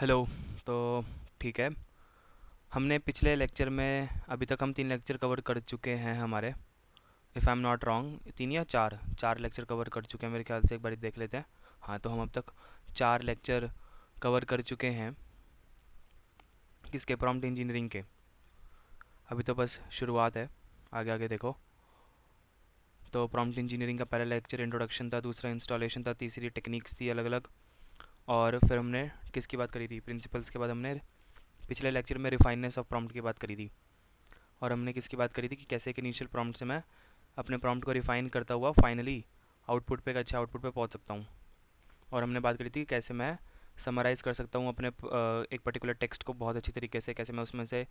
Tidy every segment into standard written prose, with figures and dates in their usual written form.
Hello. तो ठीक है। हमने पिछले लेक्चर में अभी तक हम 3 लेक्चर कवर कर चुके हैं हमारे। If I am not wrong 3 या 4 लेक्चर कवर कर चुके हैं मेरे ख्याल से। एक बार देख लेते हैं। हाँ, तो हम अब तक 4 लेक्चर कवर कर चुके हैं किसके, प्रॉम्प्ट इंजीनियरिंग के। अभी तो बस शुरुआत है, आगे आगे देखो। तो प्रॉम्प्ट इंजीनियरिंग का पहला लेक्चर इंट्रोडक्शन था, दूसरा इंस्टॉलेशन था, तीसरी टेक्निक्स थी अलग अलग। और फिर हमने किसकी बात करी थी, प्रिंसिपल्स के बाद हमने पिछले लेक्चर में रिफाइननेस ऑफ प्रॉम्प्ट की बात करी थी। और हमने किसकी बात करी थी कि कैसे एक इनिशियल प्रॉम्प्ट से मैं अपने प्रॉम्प्ट को रिफाइन करता हुआ फाइनली आउटपुट पे एक अच्छे आउटपुट पे पहुंच सकता हूँ। और हमने बात करी थी कि कैसे मैं समराइज़ कर सकता हूँ अपने एक पर्टिकुलर टेक्स्ट को बहुत अच्छी तरीके से, कैसे मैं उसमें से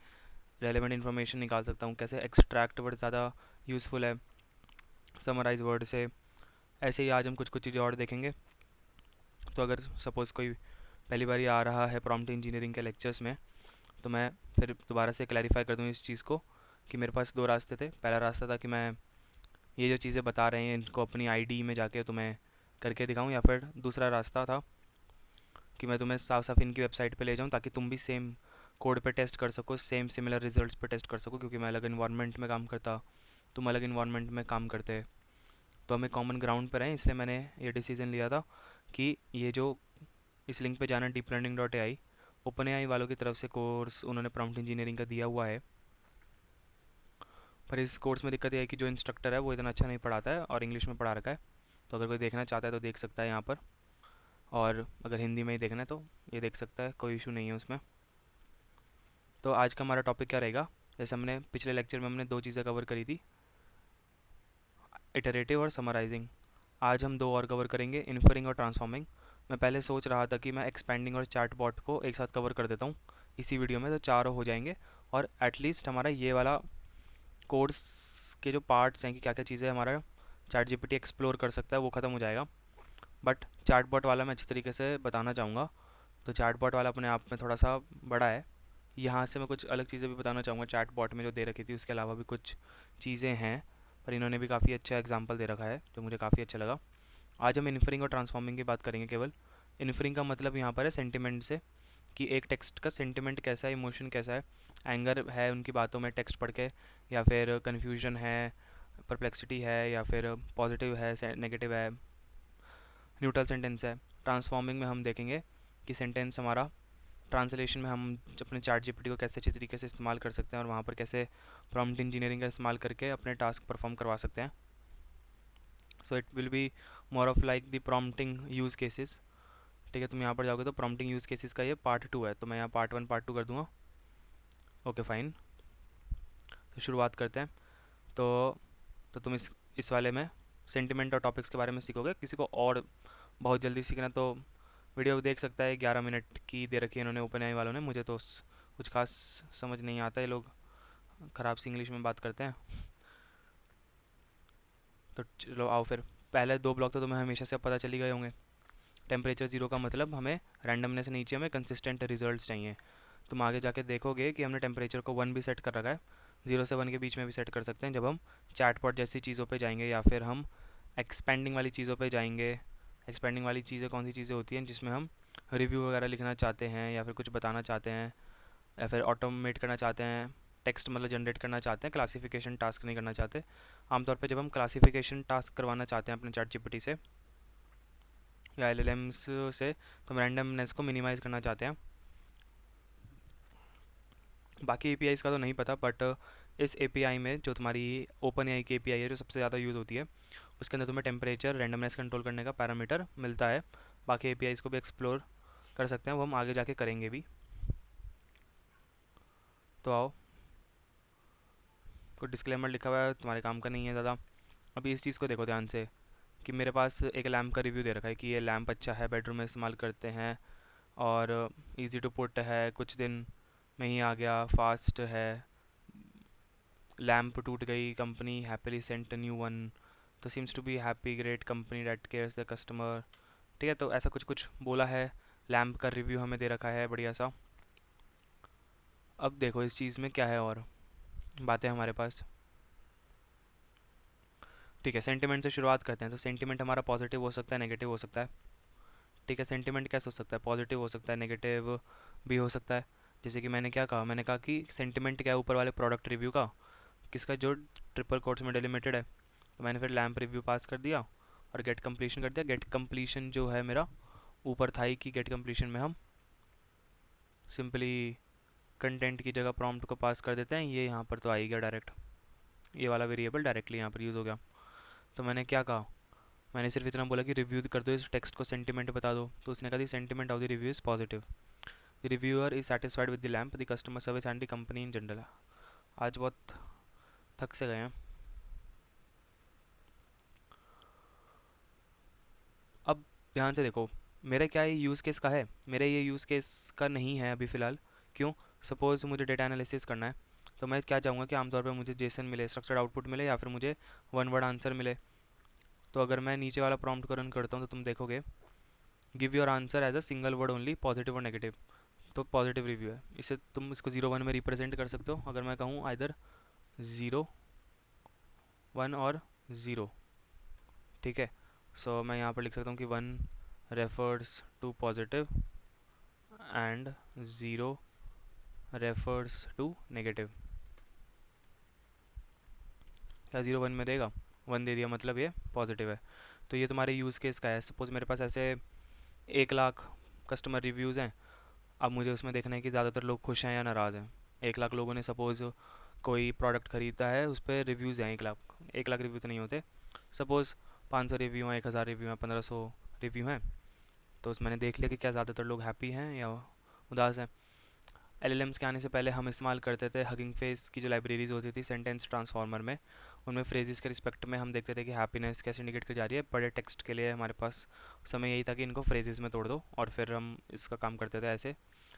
रेलेवेंट इन्फॉर्मेशन निकाल सकता हूँ, कैसे एक्सट्रैक्ट वर्ड ज़्यादा यूज़फुल है समराइज वर्ड से। ऐसे ही आज हम कुछ कुछ चीज़ें और देखेंगे। तो अगर सपोज़ कोई पहली बार आ रहा है प्रॉम्प्ट इंजीनियरिंग के लेक्चर्स में, तो मैं फिर दोबारा से क्लैरिफाई कर दूँ इस चीज़ को कि मेरे पास 2 रास्ते थे। पहला रास्ता था कि मैं ये जो चीज़ें बता रहे हैं इनको अपनी आईडी में जाके तुम्हें करके दिखाऊं, या फिर दूसरा रास्ता था कि मैं तुम्हें साफ साफ इनकी वेबसाइट पे ले जाऊं ताकि तुम भी सेम कोड पे टेस्ट कर सको, सेम सिमिलर रिजल्ट्स पे टेस्ट कर सको। क्योंकि मैं अलग इन्वायरमेंट में काम करता, तुम अलग इन्वायरमेंट में काम करते, तो हमें कॉमन ग्राउंड पर हैं। इसलिए मैंने ये डिसीज़न लिया था कि ये जो इस लिंक पे जाना deeplearning.ai, ओपन एआई वालों की तरफ से कोर्स उन्होंने प्रॉम्प्ट इंजीनियरिंग का दिया हुआ है। पर इस कोर्स में दिक्कत यह है कि जो इंस्ट्रक्टर है वो इतना अच्छा नहीं पढ़ाता है और इंग्लिश में पढ़ा रखा है। तो अगर कोई देखना चाहता है तो देख सकता है यहाँ पर, और अगर हिंदी में ही देखना है तो ये देख सकता है, कोई इशू नहीं है उसमें। तो आज का हमारा टॉपिक क्या रहेगा, जैसे हमने पिछले लेक्चर में हमने 2 चीज़ें कवर करी थी, इटरेटिव और समराइजिंग। आज हम 2 और कवर करेंगे, इन्फरिंग और ट्रांसफॉर्मिंग। मैं पहले सोच रहा था कि मैं एक्सपेंडिंग और चैट बॉट को एक साथ कवर कर देता हूँ इसी वीडियो में, तो 4 हो जाएंगे। और एटलीस्ट हमारा ये वाला कोर्स के जो पार्ट्स हैं कि क्या क्या चीज़ें हमारा चैट जीपीटी एक्सप्लोर कर सकता है वो ख़त्म हो जाएगा। बट चैटबॉट वाला मैं अच्छी तरीके से बताना चाहूँगा। तो चैटबॉट वाला अपने आप में थोड़ा सा बड़ा है। यहाँ से मैं कुछ अलग चीज़ें भी बताना चाहूँगा चैटबॉट में जो दे रखी थी, उसके अलावा भी कुछ चीज़ें हैं, पर इन्होंने भी काफ़ी अच्छा एग्जाम्पल दे रखा है जो मुझे काफ़ी अच्छा लगा। आज हम इन्फरिंग और ट्रांसफॉर्मिंग की बात करेंगे केवल। इन्फरिंग का मतलब यहाँ पर है सेंटिमेंट से, कि एक टेक्स्ट का सेंटिमेंट कैसा है, इमोशन कैसा है, एंगर है उनकी बातों में टेक्स्ट पढ़ के, या फिर कन्फ्यूजन है, परप्लेक्सिटी है, या फिर पॉजिटिव है, नेगेटिव है, न्यूट्रल सेंटेंस है। ट्रांसफॉर्मिंग में हम देखेंगे कि सेंटेंस हमारा ट्रांसलेशन में हम अपने चैट जीपीटी को कैसे अच्छी तरीके से इस्तेमाल कर सकते हैं और वहाँ पर कैसे प्रॉम्प्ट इंजीनियरिंग का इस्तेमाल करके अपने टास्क परफॉर्म करवा सकते हैं। So it will be more of like the prompting use cases. ठीक है, तुम यहाँ पर जाओगे तो प्रॉम्प्टिंग यूज़ केसेस का ये पार्ट 2 है, तो मैं यहाँ पार्ट 1 पार्ट 2 कर दूँगा। ओके फाइन, तो शुरुआत करते हैं। तो तुम इस वाले में सेंटिमेंट और टॉपिक्स के बारे में सीखोगे। किसी को और बहुत जल्दी सीखना तो वीडियो देख सकता है, 11 मिनट की दे रखी है इन्होंने ओपन आई वालों ने। मुझे तो कुछ खास समझ नहीं आता, ये लोग ख़राब सी इंग्लिश में बात करते हैं। तो चलो आओ फिर, पहले 2 ब्लॉक तो तुम्हें हमेशा से अब पता चली गए होंगे। टेम्परेचर 0 का मतलब हमें रैंडमनेस से नीचे हमें कंसिस्टेंट रिजल्ट्स चाहिए। तुम आगे जाके देखोगे कि हमने टेम्परेचर को 1 भी सेट कर रखा है, 0 से 1 के बीच में भी सेट कर सकते हैं जब हम चैटपॉट जैसी चीज़ों पे जाएंगे, या फिर हम एक्सपेंडिंग वाली चीज़ों पे जाएंगे। एक्सपेंडिंग वाली चीज़ें कौन सी चीज़ें होती हैं जिसमें हम रिव्यू वगैरह लिखना चाहते हैं, या फिर कुछ बताना चाहते हैं, या फिर ऑटोमेट करना चाहते हैं, टेक्स्ट मतलब जनरेट करना चाहते हैं, क्लासिफिकेशन टास्क नहीं करना चाहते। आमतौर पे जब हम क्लासिफिकेशन टास्क करवाना चाहते हैं अपने चैट जीपीटी से या एलएलएम्स से, तो हम रैंडमनेस को मिनिमाइज़ करना चाहते हैं। बाकी एपीआईज़ का तो नहीं पता, बट इस एपीआई में जो तुम्हारी ओपन एआई की एपीआई है जो सबसे ज़्यादा यूज़ होती है, उसके अंदर तुम्हें टेम्परेचर रैंडमनेस कंट्रोल करने का पैरामीटर मिलता है। बाकी एपीआईज़ को भी एक्सप्लोर कर सकते हैं, वो हम आगे जाके करेंगे भी। तो आओ, कुछ डिस्क्लेमर लिखा हुआ है, तुम्हारे काम का नहीं है ज़्यादा। अभी इस चीज़ को देखो ध्यान से कि मेरे पास एक लैम्प का रिव्यू दे रखा है कि ये लैम्प अच्छा है, बेडरूम में इस्तेमाल करते हैं, और इजी टू पुट है, कुछ दिन में ही आ गया, फास्ट है, लैम्प टूट गई, company happily sent new one, तो seems to be happy, great company that cares the customer. ठीक है, तो ऐसा कुछ कुछ बोला है। लैम्प का रिव्यू हमें दे रखा है बढ़िया सा। अब देखो इस चीज़ में क्या है और बातें हमारे पास। ठीक है, सेंटिमेंट से शुरुआत करते हैं। तो सेंटिमेंट हमारा पॉजिटिव हो सकता है, नेगेटिव हो सकता है। ठीक है, सेंटिमेंट कैसे हो सकता है, पॉजिटिव हो सकता है, नेगेटिव भी हो सकता है। जैसे कि मैंने क्या कहा, मैंने कहा कि सेंटिमेंट क्या है ऊपर वाले प्रोडक्ट रिव्यू का, किसका, जो ट्रिपल कोट्स में डिलिमिटेड है। तो मैंने फिर लैम्प रिव्यू पास कर दिया और गेट कंप्लीशन कर दिया। गेट कंप्लीशन जो है मेरा ऊपर था ही कि गेट कंप्लीशन में हम सिंपली कंटेंट की जगह प्रॉम्प्ट को पास कर देते हैं। ये यहाँ पर तो आ ही गया डायरेक्ट, ये वाला वेरिएबल डायरेक्टली यहाँ पर यूज़ हो गया। तो मैंने क्या कहा, मैंने सिर्फ इतना बोला कि रिव्यू कर दो इस टेक्स्ट को, सेंटिमेंट बता दो। तो उसने कहा the sentiment of the review is positive, the reviewer is satisfied with the lamp, the customer service and the company in general. आज बहुत थक से गए हैं। अब ध्यान से देखो, मेरा क्या ये यूज़ केस का है, मेरे ये यूज़ केस का नहीं है अभी फ़िलहाल। क्यों? सपोज़ मुझे डेटा एनालिसिस करना है, तो मैं क्या चाहूँगा कि आमतौर पर मुझे जेसन मिले, स्ट्रक्चर्ड आउटपुट मिले, या फिर मुझे वन वर्ड आंसर मिले। तो अगर मैं नीचे वाला प्रॉम्प्ट को रन करता हूँ तो तुम देखोगे, give your answer as a single word only, positive और नेगेटिव। तो पॉजिटिव रिव्यू है, इसे तुम इसको 0 1 में रिप्रेजेंट कर सकते हो। अगर मैं कहूँ आइदर 0 1 और 0, ठीक है। सो मैं यहाँ पर लिख सकता हूँ कि 1 refers to positive and 0 refers to negative. क्या 0 1 में देगा? 1 दे दिया, मतलब ये पॉजिटिव है। तो ये तुम्हारे यूज़ केस का है। सपोज़ मेरे पास ऐसे 1 लाख कस्टमर रिव्यूज़ हैं। अब मुझे उसमें देखना है कि ज़्यादातर लोग खुश हैं या नाराज़ हैं। 1 लाख लोगों ने सपोज़ कोई प्रोडक्ट ख़रीदा है, उस पर रिव्यूज़ हैं 1 लाख। 1 लाख रिव्यू तो नहीं होते, सपोज़ 500 रिव्यू हैं, 1000 रिव्यू हैं, 1500 रिव्यू हैं। तो उसमें मैंने देख लिया कि क्या ज़्यादातर लोग हैप्पी हैं या उदास हैं। एलएलएम्स के आने से पहले हम इस्तेमाल करते थे हगिंग फेस की जो लाइब्रेरीज होती थी सेंटेंस ट्रांसफॉर्मर में। उनमें फ्रेजेस के रिस्पेक्ट में हम देखते थे कि हैप्पीनेस कैसे इंडिकेट की जा रही है। बड़े टेक्स्ट के लिए हमारे पास समय यही था कि इनको फ्रेजेस में तोड़ दो, और फिर हम इसका काम करते थे ऐसे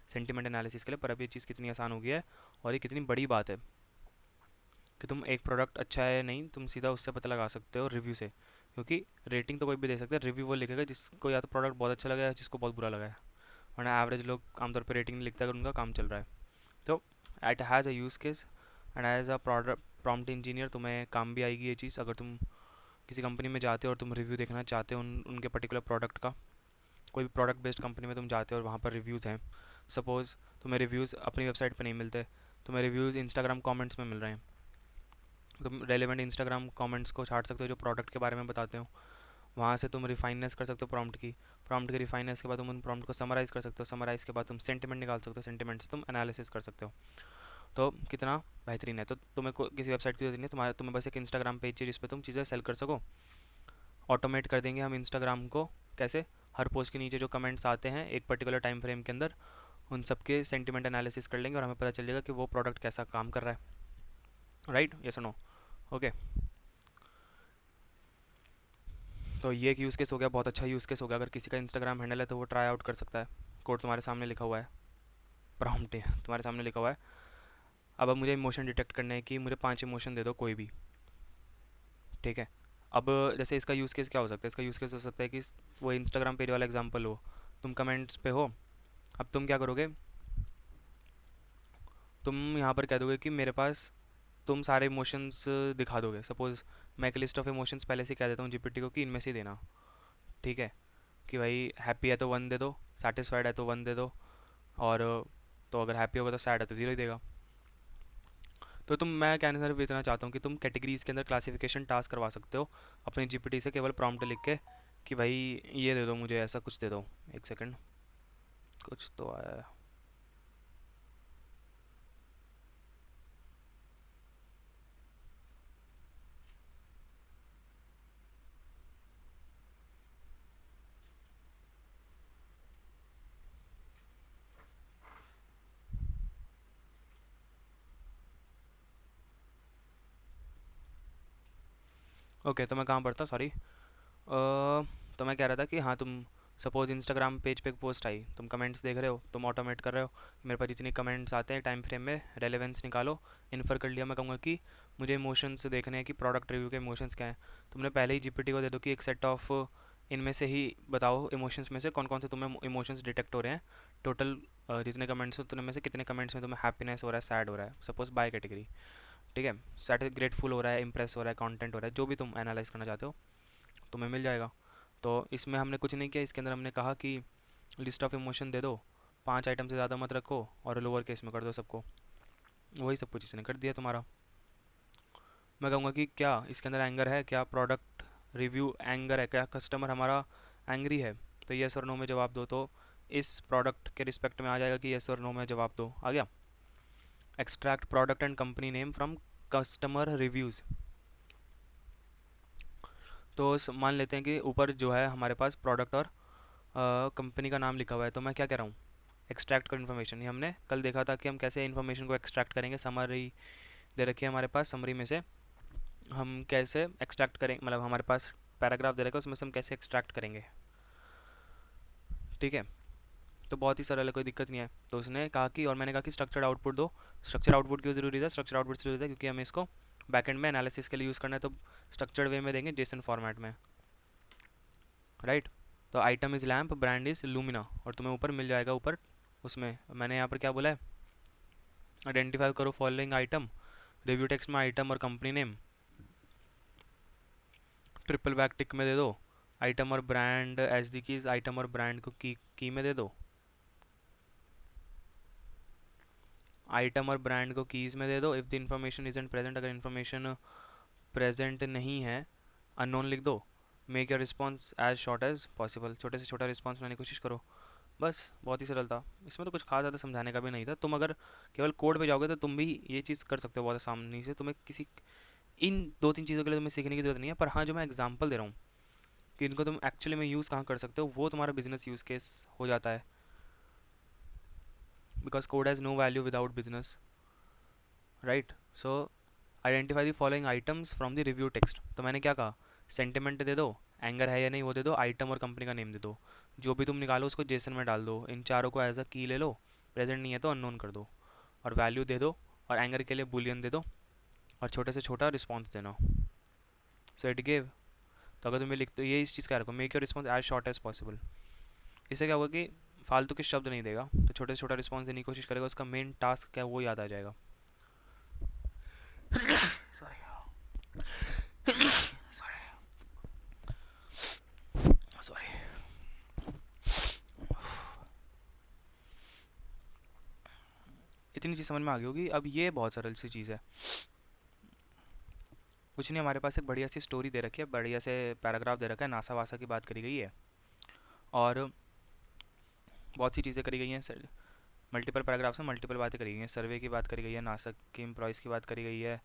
सेंटिमेंट एनालिसिस के लिए। पर अब ये चीज़ कितनी आसान हो गई है, और ये कितनी बड़ी बात है कि तुम एक प्रोडक्ट अच्छा है या नहीं, तुम सीधा उससे पता लगा सकते हो रिव्यू से। क्योंकि रेटिंग तो कोई भी दे सकता है, रिव्यू वो लिखेगा जिसको या तो प्रोडक्ट बहुत अच्छा लगा है, जिसको बहुत बुरा लगा है। वरना एवरेज लोग आमतौर पर रेटिंग नहीं लिखता अगर उनका काम चल रहा है। तो it has a use case, and as a product prompt engineer तुम्हें काम भी आएगी ये चीज़। अगर तुम किसी कंपनी में जाते हो और तुम रिव्यू देखना चाहते हो उनके पर्टिकुलर प्रोडक्ट का, कोई भी प्रोडक्ट बेस्ड कंपनी में तुम जाते हो और वहाँ पर रिव्यूज़ हैं। सपोज़ तुम्हें रिव्यूज़ अपनी वेबसाइट पर नहीं मिलते, तुम्हें रिव्यूज़ इंस्टाग्राम कमेंट्स में मिल रहे हैं। तुम रेलेवेंट इंस्टाग्राम कमेंट्स को छाट सकते हो जो प्रोडक्ट के बारे में बताते हो। वहाँ से तुम रिफाइननेस कर सकते हो प्रॉम्प्ट की रिफाइननेस के बाद तुम उन प्रॉम्प्ट को समराइज़ कर सकते हो। समराइज़ के बाद तुम सेंटिमेंट निकाल सकते हो, सेंटिमेंट से तुम एनालिसिस कर सकते हो। तो कितना बेहतरीन है। तो तुम्हें किसी वेबसाइट की जरूरत नहीं है, तुम्हें बस एक इंस्टाग्राम पेज चाहिए जिस पर तुम चीज़ें सेल कर सको। ऑटोमेट कर देंगे हम इंस्टाग्राम को। कैसे? हर पोस्ट के नीचे जो कमेंट्स आते हैं एक पर्टिकुलर टाइम फ्रेम के अंदर, उन सब के सेंटिमेंट एनालिसिस कर लेंगे और हमें पता चल जाएगा कि वो प्रोडक्ट कैसा काम कर रहा है। राइट? यस और नो? ओके। तो ये एक यूज़ केस हो गया, बहुत अच्छा यूज़ केस हो गया। अगर किसी का इंस्टाग्राम हैंडल है तो वो ट्राई आउट कर सकता है। कोड तुम्हारे सामने लिखा हुआ है, प्रॉम्प्ट तुम्हारे सामने लिखा हुआ है। अब मुझे इमोशन डिटेक्ट करना है कि मुझे 5 इमोशन दे दो कोई भी, ठीक है। अब जैसे इसका यूज़ केस क्या हो सकता है? इसका यूज़ केस हो सकता है कि वो इंस्टाग्राम पेज वाला एग्जांपल हो, तुम कमेंट्स पे हो। अब तुम क्या करोगे, तुम यहाँ पर कह दोगे कि मेरे पास, तुम सारे इमोशंस दिखा दोगे। सपोज़ मैं एक लिस्ट ऑफ इमोशंस पहले से कह देता हूँ जीपीटी को कि इनमें से देना, ठीक है। कि भाई हैप्पी है तो 1 दे दो, सेटिस्फाइड है तो 1 दे दो, और तो अगर हैप्पी होगा तो सैड है तो 0 ही देगा। तो मैं कहने सिर्फ इतना चाहता हूँ कि तुम कैटेगरीज के अंदर क्लासिफिकेशन टास्क करवा सकते हो अपने जीपीटी से, केवल प्रॉम्प्ट लिख के कि भाई ये दे दो मुझे, ऐसा कुछ दे दो। एक सेकंड, कुछ तो आया है। ओके, तो मैं कहाँ पर था, सॉरी। तो मैं कह रहा था कि हाँ, तुम सपोज इंस्टाग्राम पेज पे एक पोस्ट आई, तुम कमेंट्स देख रहे हो, तुम ऑटोमेट कर रहे हो कि मेरे पास जितने कमेंट्स आते हैं टाइम फ्रेम में रेलेवेंस निकालो। इन्फर कर लिया, मैं कहूँगा कि मुझे इमोशंस देखने हैं कि प्रोडक्ट रिव्यू के इमोशंस क्या हैं। तुमने पहले ही जीपीटी को दे दो कि एक सेट ऑफ इनमें से ही बताओ, इमोशंस में से कौन कौन से तुम्हें इमोशंस डिटेक्ट हो रहे हैं। टोटल जितने कमेंट्स हो उतने में से कितने कमेंट्स में तुम्हें हैप्पीनेस हो रहा है, सैड हो रहा है, सपोज बाय कैटेगरी, ठीक है। सैड, ग्रेटफुल हो रहा है, इंप्रेस हो रहा है, कंटेंट हो रहा है, जो भी तुम एनालाइज करना चाहते हो तुम्हें मिल जाएगा। तो इसमें हमने कुछ नहीं किया, इसके अंदर हमने कहा कि लिस्ट ऑफ इमोशन दे दो, 5 आइटम से ज़्यादा मत रखो और लोअर केस में कर दो सबको। वही सब कुछ इसने कर दिया तुम्हारा। मैं कहूँगा कि क्या इसके अंदर एंगर है, क्या प्रोडक्ट रिव्यू एंगर है, क्या कस्टमर हमारा एंग्री है? तो येस और नो में जवाब दो। तो इस प्रोडक्ट के रिस्पेक्ट में आ जाएगा कि येस और नो में जवाब दो। आ गया। Extract product and company name from customer reviews. तो मान लेते हैं कि ऊपर जो है हमारे पास प्रोडक्ट और कंपनी का नाम लिखा हुआ है, तो मैं क्या कह रहा हूँ, एक्सट्रैक्ट कर इन्फॉर्मेशन। ये हमने कल देखा था कि हम कैसे इन्फॉर्मेशन को एक्सट्रैक्ट करेंगे। समरी दे रखी है हमारे पास, समरी में से हम कैसे एक्सट्रैक्ट करेंगे, मतलब हमारे पास पैराग्राफ दे रखा है उसमें से हम कैसे एक्सट्रैक्ट करेंगे। ठीक है, तो बहुत ही सरल है, कोई दिक्कत नहीं है। तो उसने कहा कि, और मैंने कहा कि स्ट्रक्चर्ड आउटपुट दो। स्ट्रक्चर आउटपुट क्यों ज़रूरी था? स्ट्रक्चर आउटपुट ज़रूरी था क्योंकि हमें इसको बैकएंड में एनालिसिस के लिए यूज़ करना है, तो स्ट्रक्चर्ड वे में देंगे, जेसन फॉर्मेट में, राइट। तो item is lamp, brand is Lumina, और तुम्हें ऊपर मिल जाएगा ऊपर उसमें। मैंने यहाँ पर क्या बोला है, आइडेंटिफाई करो फॉलोइंग आइटम, रिव्यू टेक्स्ट में आइटम और company name, triple back tick में दे दो, आइटम और brand as the keys, item और ब्रांड को की में दे दो, आइटम और ब्रांड को कीज़ में दे दो। If the information isn't present, अगर इन्फॉर्मेशन प्रेजेंट नहीं है, अननोन लिख दो। Make your response as short as possible, छोटे से छोटा रिस्पॉन्स बनाने की कोशिश करो। बस बहुत ही सरल था, इसमें तो कुछ खास ज़्यादा समझाने का भी नहीं था। तुम अगर केवल कोड पे जाओगे तो तुम भी ये चीज़ कर सकते हो बहुत आसानी से। तुम्हें किसी इन 2-3 चीज़ों के लिए तुम्हें सीखने की जरूरत नहीं है, पर हाँ जो मैं एग्जांपल दे रहा हूँ कि इनको तुम एक्चुअली में यूज़ कहाँ कर सकते हो, वो तुम्हारा बिजनेस यूज़ केस हो जाता है। Because code has no value without business, right. So identify the following items from the review text. तो मैंने क्या कहा, सेंटिमेंट दे दो, एंगर है या नहीं वो दे दो, आइटम और कंपनी का नेम दे दो। जो भी तुम निकालो उसको जेसन में डाल दो, इन चारों को एज अ की ले लो, प्रेजेंट नहीं है तो अननोन कर दो, और वैल्यू दे दो, और एंगर के लिए बुलियन दे दो, और छोटे से छोटा रिस्पॉन्स देना। So it gave. तो अगर तुम्हें लिखते ये इस चीज़ का रखो, make your response as short as possible. इससे क्या होगा कि फालतू के शब्द नहीं देगा, तो छोटे से छोटा रिस्पॉन्स देने की कोशिश करेगा, उसका मेन टास्क क्या है वो याद आ जाएगा। सॉरी। इतनी चीज़ समझ में आ गई होगी। अब ये बहुत सरल सी चीज़ है, कुछ नहीं, हमारे पास एक बढ़िया सी स्टोरी दे रखी है, बढ़िया से पैराग्राफ दे रखा है, नासा वासा की बात करी गई है, और बहुत सी चीज़ें करी गई हैं। मल्टीपल पैराग्राफ्स में मल्टीपल बातें करी गई हैं, सर्वे की बात करी गई है, नासा के एम्प्लॉयज़ की बात करी गई है,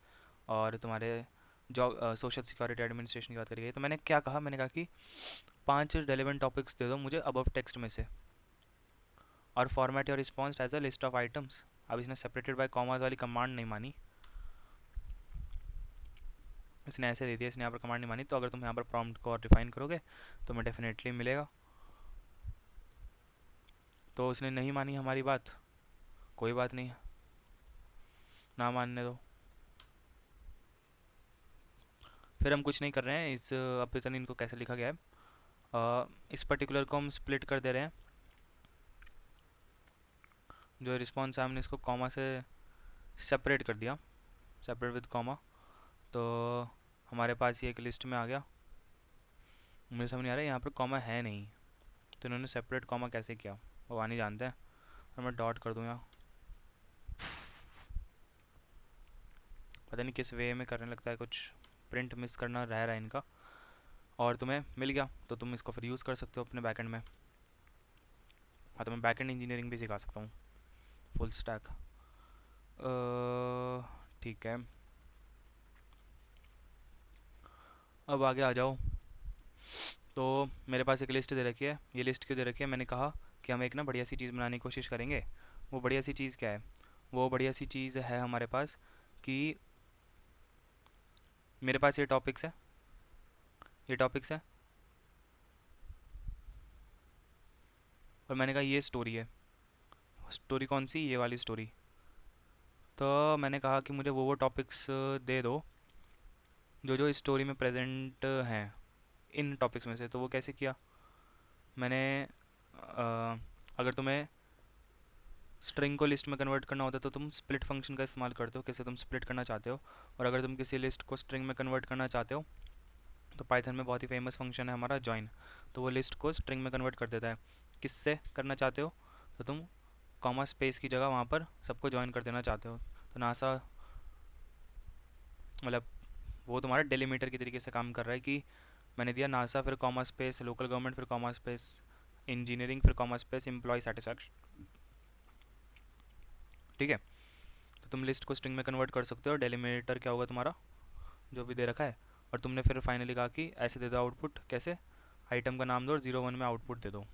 और तुम्हारे जॉब सोशल सिक्योरिटी एडमिनिस्ट्रेशन की बात करी गई है। तो मैंने क्या कहा, मैंने कहा कि 5 रेलेवेंट टॉपिक्स दे दो मुझे अबव टेक्स्ट में से, और format your response as a list of items. अब इसने सेपरेटेड बाय कॉमास वाली कमांड नहीं मानी, इसने ऐसे दे दिया, इसने यहाँ पर कमांड नहीं मानी। तो अगर तुम यहाँ पर प्रॉम्प्ट को और डिफाइन करोगे तो मैं डेफिनेटली मिलेगा। तो उसने नहीं मानी हमारी बात, कोई बात नहीं, ना मानने दो। फिर हम कुछ नहीं कर रहे हैं, इस अब पता नहीं इनको कैसे लिखा गया है, इस पर्टिकुलर को हम स्प्लिट कर दे रहे हैं। जो रिस्पॉन्स है हमने इसको कॉमा से सेपरेट कर दिया, सेपरेट विद कॉमा। तो हमारे पास ये एक लिस्ट में आ गया। मुझे समझ नहीं आ रहा है, यहाँ पर कॉमा है नहीं, तो इन्होंने सेपरेट कॉमा कैसे किया वो नहीं जानते हैं। और मैं डॉट कर दूँ यहाँ, पता नहीं किस वे में करने लगता है, कुछ प्रिंट मिस करना रह रहा है इनका। और तुम्हें मिल गया तो तुम इसको फिर यूज़ कर सकते हो अपने बैकएंड में। हाँ, तो मैं बैकएंड इंजीनियरिंग भी सिखा सकता हूँ, फुल स्टैक। ठीक है, अब आगे आ जाओ। तो मेरे पास एक लिस्ट दे रखी है, ये लिस्ट क्यों दे रखी है, मैंने कहा कि हम एक ना बढ़िया सी चीज़ बनाने की कोशिश करेंगे। वो बढ़िया सी चीज़ क्या है? वो बढ़िया सी चीज़ है हमारे पास कि मेरे पास ये टॉपिक्स है, ये टॉपिक्स है, और मैंने कहा ये स्टोरी है। स्टोरी कौन सी? ये वाली स्टोरी। तो मैंने कहा कि मुझे वो टॉपिक्स दे दो जो जो इस स्टोरी में प्रेजेंट हैं इन टॉपिक्स में से। तो वो कैसे किया मैंने, अगर तुम्हें स्ट्रिंग को लिस्ट में कन्वर्ट करना होता है तो तुम स्प्लिट फंक्शन का इस्तेमाल करते हो, कैसे तुम स्प्लिट करना चाहते हो। और अगर तुम किसी लिस्ट को स्ट्रिंग में कन्वर्ट करना चाहते हो तो पाइथन में बहुत ही फेमस फंक्शन है हमारा जॉइन, तो वो लिस्ट को स्ट्रिंग में कन्वर्ट कर देता है। किससे करना चाहते हो, तो तुम कॉमा स्पेस की जगह वहाँ पर सबको ज्वाइन कर देना चाहते हो। तो नासा मतलब वो तुम्हारा डेलीमीटर की तरीके से काम कर रहा है कि मैंने दिया नासा फिर कॉमा स्पेस लोकल गवर्नमेंट फिर कॉमा स्पेस इंजीनियरिंग फिर कॉमा स्पेस एम्प्लॉय सेटिस्फैक्शन। ठीक है, तो तुम लिस्ट को स्ट्रिंग में कन्वर्ट कर सकते हो। डेलीमीटर क्या होगा तुम्हारा जो भी दे रखा है, और तुमने फिर फाइनली कहा कि ऐसे दे दो आउटपुट, कैसे, आइटम का नाम दो और 0 1 में आउटपुट दे दो।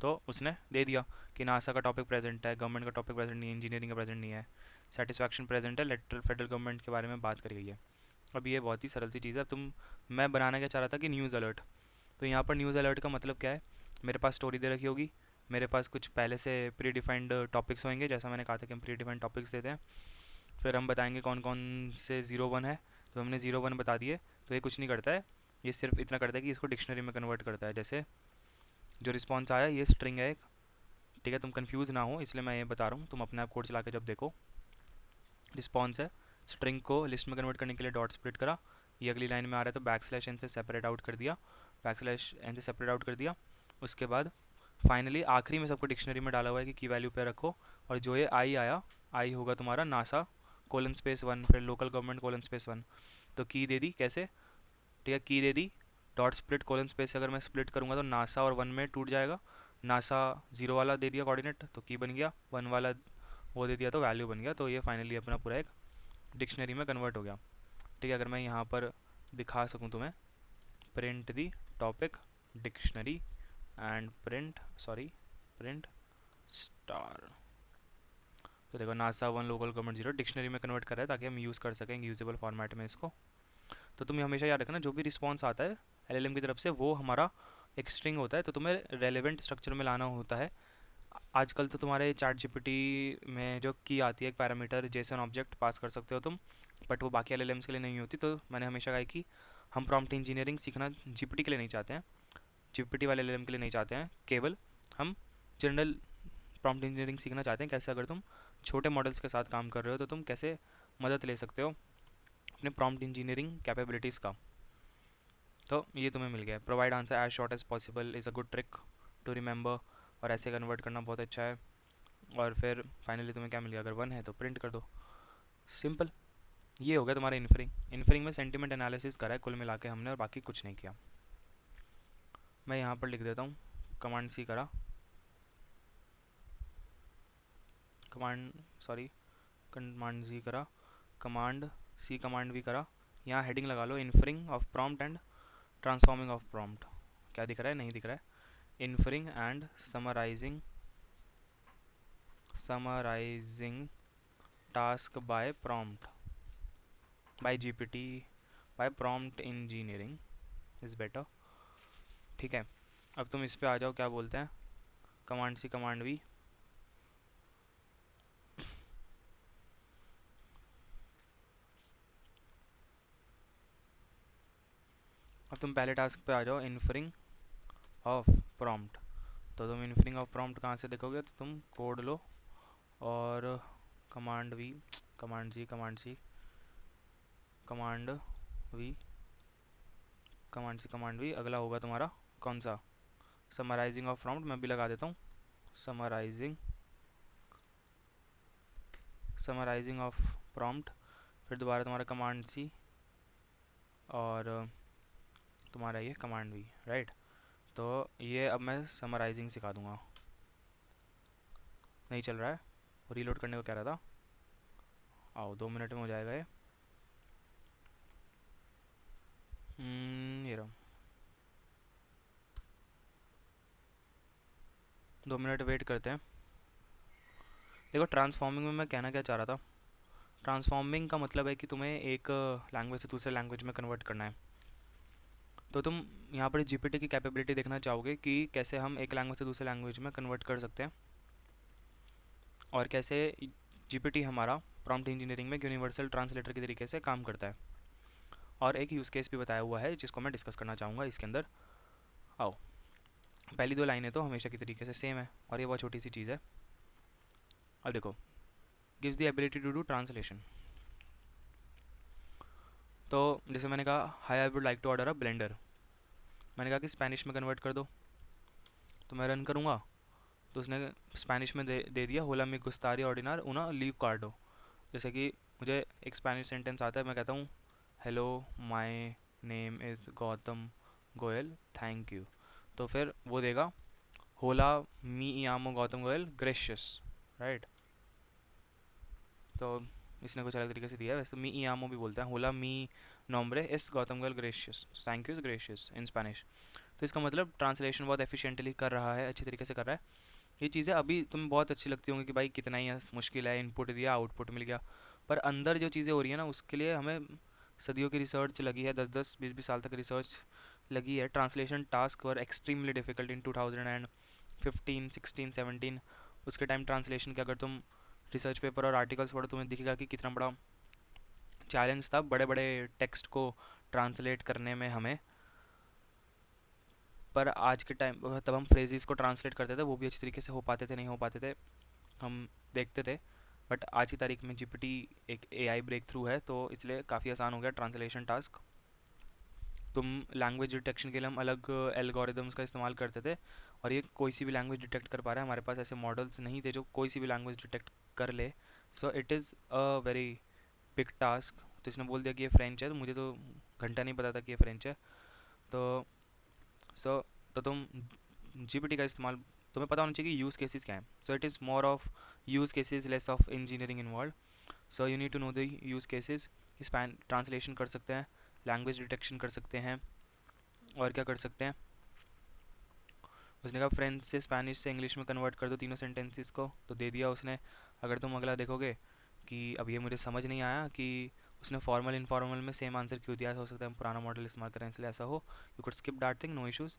तो उसने दे दिया कि नासा का टॉपिक प्रेजेंट है, गवर्नमेंट का टॉपिक प्रेजेंट नहीं है, इंजीनियरिंग का प्रेजेंट नहीं है, सेटिस्फैक्शन प्रेजेंट है, लेटर फेडरल गवर्नमेंट के बारे में बात करी गई है। अब ये बहुत ही सरल सी चीज़ है। अब मैं बनाना क्या चाह रहा था कि न्यूज़ अलर्ट, तो यहाँ पर न्यूज़ अलर्ट का मतलब क्या है, मेरे पास स्टोरी दे रखी होगी, मेरे पास कुछ पहले से प्री डिफाइंड टॉपिक्स होंगे, जैसा मैंने कहा था कि हम प्री डिफाइंड टॉपिक्स देते हैं, फिर हम बताएंगे कौन कौन से 0 1 है, तो हमने 0 1 बता दिए। तो ये कुछ नहीं करता है, ये सिर्फ इतना करता है कि इसको डिक्शनरी में कन्वर्ट करता है। जैसे जो रिस्पॉन्स आया ये स्ट्रिंग है एक, ठीक है, तुम कंफ्यूज ना हो इसलिए मैं ये बता रहा हूँ, तुम अपने आप कोड चला के जब देखो। रिस्पॉन्स है, स्ट्रिंग को लिस्ट में कन्वर्ट करने के लिए डॉट स्प्लिट करा, ये अगली लाइन में आ रहा है तो बैक स्लैश एन से सेपरेट आउट कर दिया, बैक स्लैश एन से सेपरेट आउट कर दिया। उसके बाद फाइनली आखिरी में सबको डिक्शनरी में डाला हुआ है कि की वैल्यू पे रखो, और जो ये आई आया, आई होगा तुम्हारा नासा कोलन स्पेस 1 फिर लोकल गवर्नमेंट कोलन स्पेस 1। तो की दे दी कैसे, ठीक है, की दे दी डॉट स्प्लिट कोलन स्पेस, अगर मैं स्प्लिट करूँगा तो नासा और 1 में टूट जाएगा। नासा 0 वाला दे दिया कोऑर्डिनेट तो की बन गया, 1 वाला वो दे दिया तो वैल्यू बन गया। तो ये फाइनली अपना पूरा एक डिक्शनरी में कन्वर्ट हो गया। ठीक है, अगर मैं यहाँ पर दिखा सकूँ तुम्हें, print the topic dictionary and print star, तो देखो नासा 1 लोकल गवर्नमेंट 0 डिक्शनरी में कन्वर्ट कर रहा है ताकि हम यूज़ कर सकें यूजेबल फॉर्मेट में इसको। तो तुम्हें हमेशा याद रखना, जो भी रिस्पॉन्स आता है एलएलएम की तरफ से वो हमारा एक स्ट्रिंग होता है, तो तुम्हें रेलेवेंट स्ट्रक्चर में लाना होता है। आजकल तो तुम्हारे चैट जीपीटी में जो की आती है एक पैरामीटर जेसन ऑब्जेक्ट पास कर सकते हो तुम, बट वो बाकी एलएलएम्स के लिए नहीं होती। तो मैंने हमेशा कहा कि हम प्रॉम्प्ट इंजीनियरिंग सीखना जीपीटी के लिए नहीं चाहते हैं, जीपीटी वाले एलएलएम के लिए नहीं चाहते हैं, केवल हम जनरल प्रॉम्प्ट इंजीनियरिंग सीखना चाहते हैं। कैसे, अगर तुम छोटे मॉडल्स के साथ काम कर रहे हो तो तुम कैसे मदद ले सकते हो अपने प्रॉम्प्ट इंजीनियरिंग कैपेबिलिटीज़ का। तो ये तुम्हें मिल गया, provide answer as short as possible is a good trick to remember, और ऐसे कन्वर्ट करना बहुत अच्छा है। और फिर फाइनली तुम्हें क्या मिल गया, अगर 1 है तो प्रिंट कर दो, सिंपल। ये हो गया तुम्हारा इन्फरिंग। इन्फरिंग में सेंटिमेंट एनालिसिस करा है कुल मिला के हमने, और बाकी कुछ नहीं किया। मैं यहाँ पर लिख देता हूँ, कमांड सी करा, कमांड जी करा, कमांड सी कमांड भी करा। यहाँ हेडिंग लगा लो, inferring of prompt and transforming of prompt. क्या दिख रहा है, नहीं दिख रहा है, inferring and summarising task by prompt by GPT by prompt engineering is better. ठीक है, अब तुम इस पे आ जाओ, क्या बोलते हैं, कमांड सी कमांड वी। अब तुम पहले टास्क पे आ जाओ, इन्फरिंग ऑफ प्रॉम्प्ट। तो तुम इन्फरिंग ऑफ प्रॉम्प्ट कहाँ से देखोगे, तो तुम कोड लो और command V, command C command C command V, command C command V. अगला होगा तुम्हारा कौन सा, समराइजिंग ऑफ प्रॉम्प्ट। मैं भी लगा देता हूँ, समराइजिंग ऑफ प्रॉम्प्ट। फिर दोबारा तुम्हारा कमांड सी और तुम्हारा ये कमांड वी, राइट। तो ये अब मैं समराइजिंग सिखा दूंगा। नहीं चल रहा है, रीलोड करने को कह रहा था, आओ 2 मिनट में हो जाएगा ये। ये रहा, 2 मिनट वेट करते हैं। देखो ट्रांसफॉर्मिंग में मैं कहना क्या चाह रहा था, ट्रांसफॉर्मिंग का मतलब है कि तुम्हें एक लैंग्वेज से दूसरे लैंग्वेज में कन्वर्ट करना है। तो तुम यहाँ पर जीपीटी की कैपेबिलिटी देखना चाहोगे कि कैसे हम एक लैंग्वेज से दूसरे लैंग्वेज में कन्वर्ट कर सकते हैं, और कैसे जीपीटी हमारा प्रॉम्प्ट इंजीनियरिंग में यूनिवर्सल ट्रांसलेटर के तरीके से काम करता है। और एक यूज़ केस भी बताया हुआ है जिसको मैं डिस्कस करना चाहूँगा इसके अंदर। आओ, पहली 2 लाइनें तो हमेशा की तरीके से सेम है, और ये बहुत छोटी सी चीज़ है। अब देखो, gives the ability to do translation. तो जैसे मैंने कहा hi I would like to order a blender, मैंने कहा कि स्पेनिश में कन्वर्ट कर दो, तो मैं रन करूँगा तो उसने स्पेनिश में दे दिया होला मी गुस्तारी ऑर्डिनार उना लीव कार्डो। जैसे कि मुझे एक स्पेनिश सेंटेंस आता है, मैं कहता हूँ hello my name is Gautam Goyal thank you, तो फिर वो देगा होला मी यामो गौतम गोयल ग्रेशियस, राइट। तो इसने कुछ अलग तरीके से दिया है, वैसे मी यामो भी बोलते हैं, होला मी नॉम्ब्रे इस गौतम गोयल ग्रेशियस, थैंक यू इज ग्रेशियस इन स्पेनिश। तो इसका मतलब ट्रांसलेशन बहुत एफिशिएंटली कर रहा है, अच्छी तरीके से कर रहा है। ये चीज़ें अभी तुम्हें बहुत अच्छी लगती होंगी कि भाई कितना ही मुश्किल है, इनपुट दिया आउटपुट मिल गया, पर अंदर जो चीज़ें हो रही है ना उसके लिए हमें सदियों की रिसर्च लगी है, 10-10 20-20 साल तक रिसर्च लगी है। Translation task were extremely difficult in 2015 16 17। उसके टाइम ट्रांसलेशन के अगर तुम रिसर्च पेपर और आर्टिकल्स पढ़ो तुम्हें दिखेगा कि कितना बड़ा चैलेंज था बड़े बड़े टेक्स्ट को ट्रांसलेट करने में हमें। पर आज के टाइम तब हम फ्रेजेस को ट्रांसलेट करते थे, वो भी अच्छी तरीके से हो पाते थे नहीं हो पाते थे हम देखते थे। बट आज की तारीख में जीपीटी एक एआई ब्रेक थ्रू है, तो इसलिए काफ़ी आसान हो गया ट्रांसलेशन टास्क। तुम लैंग्वेज डिटेक्शन के लिए हम अलग एल्गोरिदम्स का इस्तेमाल करते थे, और ये कोई सी भी लैंग्वेज डिटेक्ट कर पा रहा है, हमारे पास ऐसे मॉडल्स नहीं थे जो कोई सी भी लैंग्वेज डिटेक्ट कर ले। सो it is a very big task. तो इसने बोल दिया कि ये फ्रेंच है, तो मुझे तो घंटा नहीं पता था कि ये फ्रेंच है। तो सो तो तुम जीपीटी का इस्तेमाल तुम्हें पता होना चाहिए कि यूज़ केसेस क्या है। So it is more of use cases less of engineering involve. So you need to know the use cases. स्पैन ट्रांसलेशन कर सकते हैं, लैंग्वेज डिटेक्शन कर सकते हैं, और क्या कर सकते हैं। उसने कहा फ्रेंच से स्पेनिश से इंग्लिश में कन्वर्ट कर दो तीनों सेंटेंसेस को, तो दे दिया उसने। अगर तुम अगला देखोगे कि अब ये मुझे समझ नहीं आया कि उसने फॉर्मल इनफॉर्मल में सेम आंसर क्यों दिया, हो सकता है हम पुराना मॉडल इस्तेमाल करें इसलिए ऐसा हो। You could skip that thing, no issues.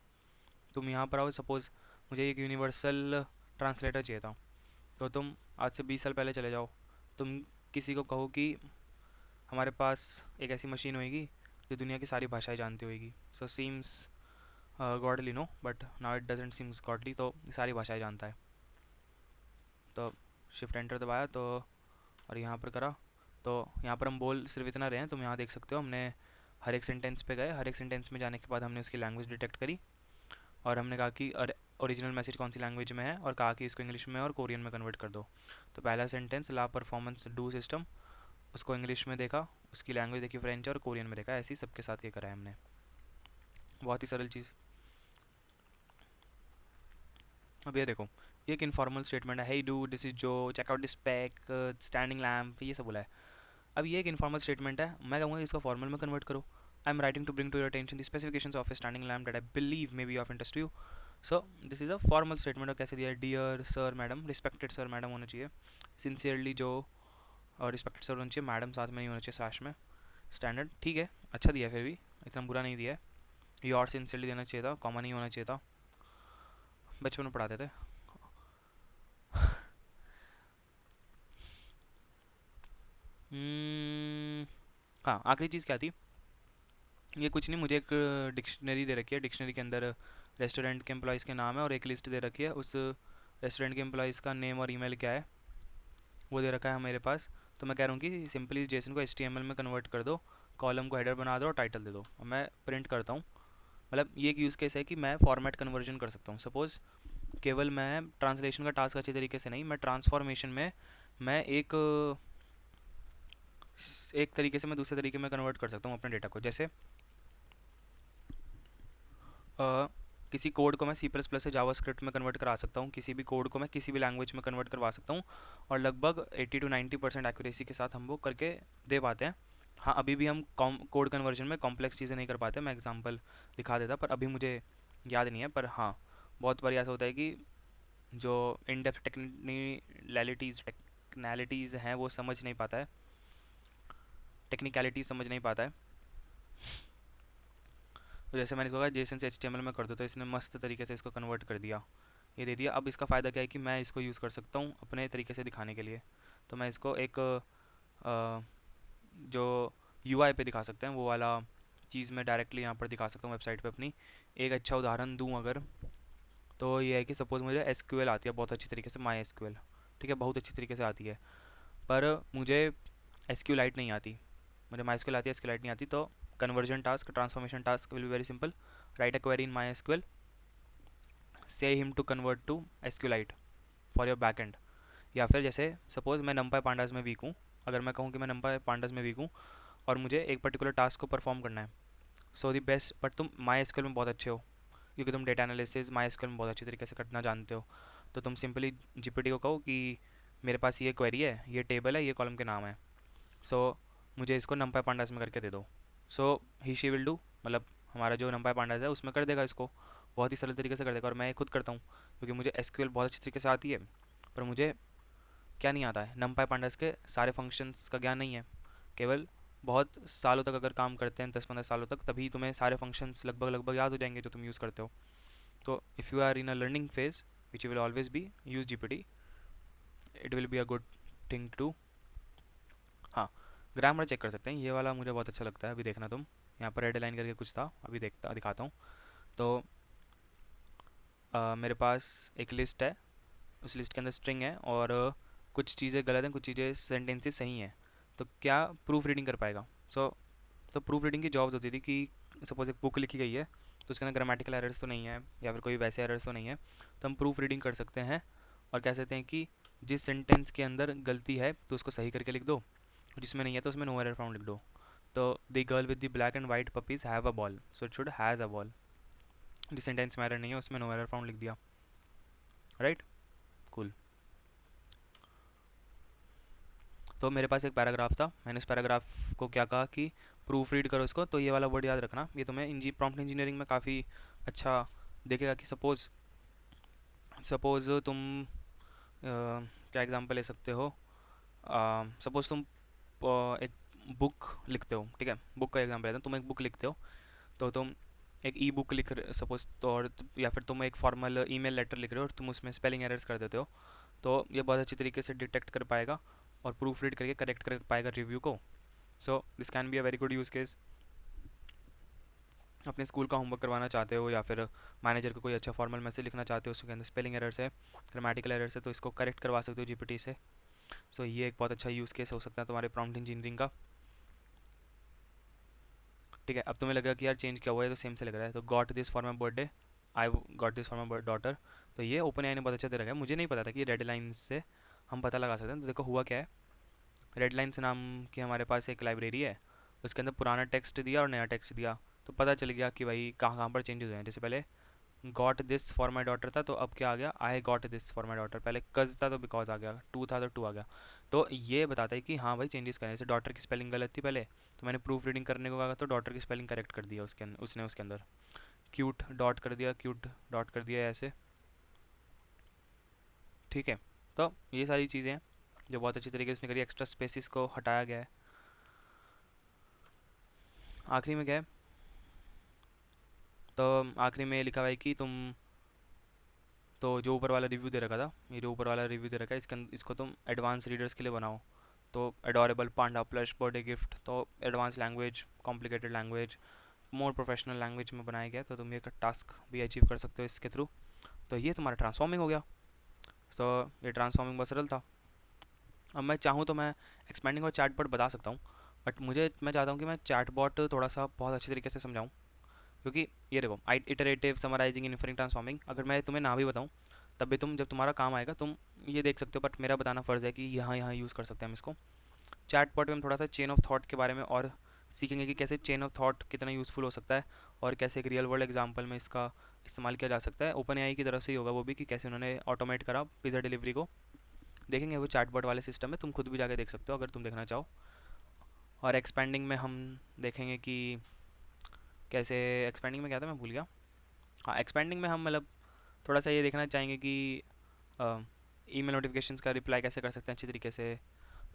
तुम यहाँ पर आओ, सपोज़ मुझे एक यूनिवर्सल ट्रांसलेटर चाहिए था, तो तुम आज से 20 साल पहले चले जाओ, तुम किसी को कहो कि हमारे पास एक ऐसी मशीन होएगी जो दुनिया की सारी भाषाएं जानती होएगी। So seems godly no, but now it doesn't seems godly, तो सारी भाषाएं जानता है। तो शिफ्ट एंटर दबाया तो और यहाँ पर करा, तो यहाँ पर हम बोल सिर्फ इतना रहे हैं, तुम यहाँ देख सकते हो हमने हर एक सेंटेंस पे गए, हर एक सेंटेंस में जाने के बाद हमने उसकी लैंग्वेज डिटेक्ट करी, और हमने कहा कि ओरिजिनल मैसेज कौन सी लैंग्वेज में है, और कहा कि इसको इंग्लिश में और कोरियन में कन्वर्ट कर दो। तो पहला सेंटेंस ला परफॉर्मेंस डू सिस्टम, उसको इंग्लिश में देखा, उसकी लैंग्वेज देखी फ्रेंच और कोरियन में देखा, ऐसे ही सबके साथ ये करा है हमने। बहुत ही सरल चीज़। अब ये देखो, ये एक इनफॉर्मल स्टेटमेंट है, hey do this is Joe check out this pack standing lamp, ये सब बोला है। अब ये एक इनफॉर्मल स्टेटमेंट है, मैं कहूँगा इसको फॉर्मल में कन्वर्ट करो। I am writing to bring to your attention the specifications of a standing lamp that I believe may be of interest to you. So this is a formal statement. और कैसे दिया है, dear sir madam, respected sir madam होना चाहिए, sincerely जो, और respected sir होना चाहिए, मैडम साथ में नहीं होना चाहिए स्लैश में। स्टैंडर्ड ठीक है, अच्छा दिया है, फिर भी इतना बुरा नहीं दिया है। योर सिंसियरली देना चाहिए था, कॉमन नहीं होना चाहिए था, बचपन में पढ़ाते थे। Hmm, हाँ आखिरी चीज़ क्या थी, ये कुछ नहीं, मुझे एक डिक्शनरी दे रखी है, डिक्शनरी के अंदर रेस्टोरेंट के एम्प्लॉयज़ के नाम है और एक लिस्ट दे रखी है, उस रेस्टोरेंट के एम्प्लॉयज़ का नेम और ईमेल क्या है वो दे रखा है मेरे पास। तो मैं कह रहा हूँ कि सिंपली जेसन को HTML में कन्वर्ट कर दो, कॉलम को हेडर बना दो और टाइटल दे दो, और मैं प्रिंट करता हूँ। मतलब ये एक यूज़ केस है कि मैं फॉर्मेट कन्वर्जन कर सकता हूँ। सपोज़ केवल मैं ट्रांसलेशन का टास्क अच्छे तरीके से नहीं, मैं ट्रांसफॉर्मेशन में मैं एक तरीके से मैं दूसरे तरीके में कन्वर्ट कर सकता हूँ अपने डेटा को। जैसे किसी कोड को मैं C++ से जावास्क्रिप्ट में कन्वर्ट करा सकता हूँ, किसी भी कोड को मैं किसी भी लैंग्वेज में कन्वर्ट करवा सकता हूँ, और लगभग 80 to 90% एक्यूरेसी के साथ हम वो करके दे पाते हैं। हाँ अभी भी हम कोड कन्वर्जन में कॉम्प्लेक्स चीज़ें नहीं कर पाते, मैं एग्जांपल दिखा देता, पर अभी मुझे याद नहीं है। पर हाँ बहुत बार ऐसा होता है कि जो इन डेप्थ टेक्निकलिटीज़ हैं वो समझ नहीं पाता है, टेक्निकलिटीज़ समझ नहीं पाता है। तो जैसे मैंने इसको कहा जेसन से HTML में कर दो, तो इसने मस्त तरीके से इसको कन्वर्ट कर दिया, ये दे दिया। अब इसका फ़ायदा क्या है कि मैं इसको यूज़ कर सकता हूँ अपने तरीके से दिखाने के लिए। तो मैं इसको एक जो UI पे दिखा सकते हैं वो वाला चीज़ मैं डायरेक्टली यहाँ पर दिखा सकता हूँ वेबसाइट पे अपनी। एक अच्छा उदाहरण दूँ अगर, तो ये है कि सपोज़ मुझे SQL आती है बहुत अच्छी तरीके से, माई SQL ठीक है बहुत अच्छी तरीके से आती है, पर मुझे SQLite नहीं आती, मुझे MySQL आती है, SQLite नहीं आती, तो conversion task, transformation task will be very simple. Write a query in MySQL, से him to convert to SQLite for your back end. या फिर जैसे सपोज मैं numpy pandas में वीक हूँ, अगर मैं कहूँ कि मैं numpy pandas में वीक हूँ और मुझे एक पर्टिकुलर टास्क को परफॉर्म करना है, सो दी बेस्ट, बट तुम MySQL में बहुत अच्छे हो क्योंकि तुम डेटा एनालिसिस MySQL में बहुत अच्छी तरीके से करना जानते हो, तो तुम सिंपली GPT को कहो कि मेरे पास ये क्वेरी है, ये टेबल है, ये कॉलम के नाम है, सो मुझे इसको numpy pandas में करके दे दो. सो ही शी विल डू, मतलब हमारा जो numpy pandas है उसमें कर देगा इसको, बहुत ही सरल तरीके से कर देगा. और मैं ये खुद करता हूँ क्योंकि मुझे SQL बहुत अच्छी तरीके से आती है, पर मुझे क्या नहीं आता है, numpy pandas के सारे फंक्शंस का ज्ञान नहीं है. केवल बहुत सालों तक अगर काम करते हैं, 10-15 सालों तक, तभी तुम्हें सारे फंक्शंस लगभग लगभग याद हो जाएंगे जो तुम यूज़ करते हो. तो if you are in a learning phase which you will always be, use GPT, it will be a good thing too. हाँ, ग्रामर चेक कर सकते हैं, ये वाला मुझे बहुत अच्छा लगता है. अभी देखना तुम, यहाँ पर रेड लाइन करके कुछ था, अभी देखता दिखाता हूँ. तो मेरे पास एक लिस्ट है, उस लिस्ट के अंदर स्ट्रिंग है और कुछ चीज़ें गलत हैं, कुछ चीज़ें सेंटेंसेस सही हैं, तो क्या प्रूफ रीडिंग कर पाएगा. तो प्रूफ रीडिंग की जॉब्स होती थी कि सपोज एक बुक लिखी गई है तो उसके अंदर ग्रामेटिकल एरर्स तो नहीं है या फिर कोई वैसे एरर्स तो नहीं है, तो हम प्रूफ रीडिंग कर सकते हैं और कह सकते हैं कि जिस सेंटेंस के अंदर गलती है तो उसको सही करके लिख दो, जिसमें नहीं है तो उसमें नो एरर फाउंड लिख दो. तो the girl with the black and white puppies have a ball, so it should has a ball. जिस सेंटेंस में एरर नहीं है उसमें नो एरर फाउंड लिख दिया. Right, cool. तो मेरे पास एक पैराग्राफ था, मैंने उस पैराग्राफ को क्या कहा कि प्रूफ रीड करो इसको. तो ये वाला वर्ड याद रखना, ये तुम्हें प्रॉम्प्ट इंजीनियरिंग में काफ़ी अच्छा देखेगा. कि सपोज सपोज तुम क्या एग्जांपल ले सकते हो, सपोज तुम एक बुक लिखते हो, ठीक है, बुक का एग्जांपल लेते हैं. तुम एक बुक लिखते हो तो तुम एक ई बुक लिख सपोज तो, और या फिर तुम एक फॉर्मल ईमेल लेटर लिख रहे हो और तुम उसमें स्पेलिंग एरर्स कर देते हो, तो ये बहुत अच्छी तरीके से डिटेक्ट कर पाएगा और प्रूफ रीड करके करेक्ट कर पाएगा रिव्यू को. So this can be a very good use case. अपने स्कूल का होमवर्क करवाना चाहते हो या फिर मैनेजर को कोई अच्छा फॉर्मल मैसेज लिखना चाहते हो, उसके अंदर स्पेलिंग एरर्स है, ग्रामेटिकल एरर्स है, तो इसको करेक्ट करवा सकते हो GPT से. सो ये एक बहुत अच्छा यूज़ केस हो सकता है तुम्हारे प्रॉम्प्ट इंजीनियरिंग का. ठीक है, अब तुम्हें लगेगा कि यार चेंज क्या हुआ है, तो सेम से लग रहा है. तो got this for my birthday, I got this for my daughter. तो ये ओपन AI ने बहुत अच्छा दे रखा है. मुझे नहीं पता था कि रेड लाइन से हम पता लगा सकते हैं. तो देखो हुआ क्या है, रेड लाइन से नाम की हमारे पास एक लाइब्रेरी है, उसके अंदर पुराना टेक्स्ट दिया और नया टेक्स्ट दिया, तो पता चल गया कि भाई कहाँ कहाँ पर चेंजेस हुए हैं. जैसे पहले got this for my daughter था तो अब क्या आ गया, I got this for my daughter. पहले कज था तो बिकॉज आ गया, टू था तो टू आ गया. तो ये बताता है कि हाँ भाई चेंजेस करें. जैसे डॉटर की स्पेलिंग गलत थी पहले, तो मैंने प्रूफ रीडिंग करने को कहा तो डॉटर की स्पेलिंग करेक्ट कर दिया उसने उसके अंदर. क्यूट डॉट कर दिया, क्यूट डॉट कर दिया, ऐसे. ठीक है, तो ये सारी चीज़ें हैं जो बहुत अच्छी तरीके से करी. एक्स्ट्रा स्पेसिस को हटाया गया है. आखिरी में क्या है, तो आखिरी में लिखा हुआ है कि तुम, तो जो ऊपर वाला रिव्यू दे रखा था, ये जो ऊपर वाला रिव्यू दे रखा है, इसको तुम एडवांस रीडर्स के लिए बनाओ. तो एडोरेबल पांडा प्लस बर्थडे गिफ्ट, तो एडवांस लैंग्वेज, कॉम्प्लिकेटेड लैंग्वेज, मोर प्रोफेशनल लैंग्वेज में बनाया गया, तो तुम ये टास्क भी अचीव कर सकते हो इसके थ्रू. तो ये तुम्हारा ट्रांसफॉर्मिंग हो गया. तो ये ट्रांसफॉर्मिंग बहुत सरल था. अब मैं चाहूँ तो मैं एक्सपेंडिंग और चैटबॉट बता सकता हूँ, बट मैं चाहता हूँ कि मैं चैटबॉट थोड़ा सा बहुत अच्छे तरीके से समझाऊँ. क्योंकि ये देखो, इटरेटिव, समराइजिंग, इन्फरिंग, ट्रांसफॉर्मिंग, अगर मैं तुम्हें ना भी बताऊँ तब भी तुम, जब तुम्हारा काम आएगा तुम ये देख सकते हो. बट मेरा बताना फ़र्ज़ है कि यहाँ यहाँ यूज़ कर सकते हैं हम इसको. चैटबॉट में हम थोड़ा सा चेन ऑफ थॉट के बारे में और सीखेंगे कि कैसे चेन ऑफ थॉट कितना यूज़फुल हो सकता है और कैसे एक रियल वर्ल्ड एग्जांपल में इसका इस्तेमाल किया जा सकता है. ओपन AI की तरफ से ही होगा वो भी, कि कैसे उन्होंने ऑटोमेट करा पिज़्ज़ा डिलीवरी को. देखेंगे वो चैटबॉट वाले सिस्टम में, तुम खुद भी जाके देख सकते हो अगर तुम देखना चाहो. और एक्सपेंडिंग में हम देखेंगे कि कैसे, एक्सपेंडिंग में क्या था मैं भूल गया. हाँ, एक्सपेंडिंग में हम मतलब थोड़ा सा ये देखना चाहेंगे कि ईमेल नोटिफिकेशंस का रिप्लाई कैसे कर सकते हैं अच्छी तरीके से.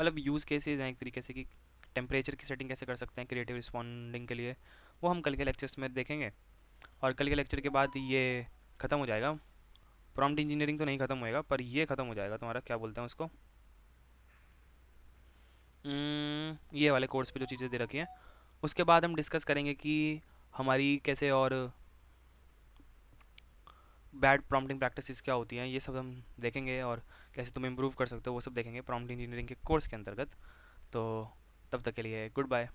मतलब यूज़ केसेस हैं एक तरीके से, कि टेम्परेचर की सेटिंग कैसे कर सकते हैं क्रिएटिव रिस्पॉन्डिंग के लिए, वो हम कल के लेक्चर्स में देखेंगे. और कल के लेक्चर के बाद ये ख़त्म हो जाएगा. प्रॉम्प्ट इंजीनियरिंग तो नहीं ख़त्म होएगा, पर ये ख़त्म हो जाएगा तुम्हारा, क्या बोलते हैं उसको, ये वाले कोर्स पे जो चीज़ें दे रखी हैं. उसके बाद हम डिस्कस करेंगे कि हमारी कैसे और बैड प्रॉम्प्टिंग प्रैक्टिसेस क्या होती हैं, ये सब हम देखेंगे. और कैसे तुम इम्प्रूव कर सकते हो वो सब देखेंगे प्रॉम्प्ट इंजीनियरिंग के कोर्स के अंतर्गत. तो तब तक के लिए गुड बाय.